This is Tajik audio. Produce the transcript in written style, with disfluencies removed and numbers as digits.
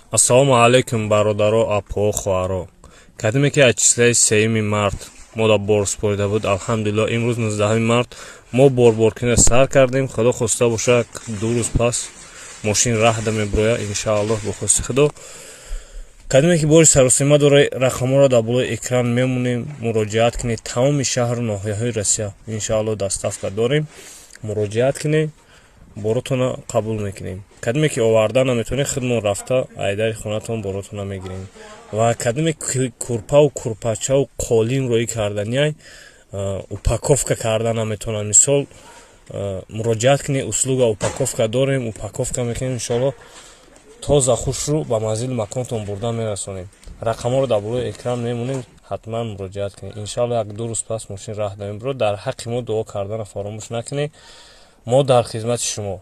Ассалому алейкум, бародаро, апо, хоҳаро. Кадиме ки аз числаи 3 март мо дар бор спорида буд, алҳамдулиллаҳ имрӯз 19 март мо борборкина сар кардем. Худо хоста бошад 2 рӯз пас мошин раҳ да меброяд иншааллоҳ бо хости худо. Кадиме ки бори саросима дора рақамҳоро дар болои экран мемонем, муроҷиат кинед. Тамоми шаҳру ноҳияҳои Россия иншааллоҳ доставка дорем. Муроҷиат кинед, боротона қабул мекунем. Кадиме ки оварда наметавонед худмон рафта айдари хонатон боротона мегирем. Ва кадиме ки курпаву курпачаву қолин роӣ карданяй упаковка карда наметавонад. Мисол муроҷиат кинед, услуга упаковка дорем, упаковка мекунем иншааллоҳ тоза хушру ба манзили маконтон бурда мерасонем. Рақамҳоро дар болои экран мемонем, ҳатман муроҷиат кинед. Иншааллоҳ 1-2 рӯз пас мошин раҳ да мебурад. Дар ҳаққи мо дуо кардана фаромуш накунед. мо дар хизмати шумо.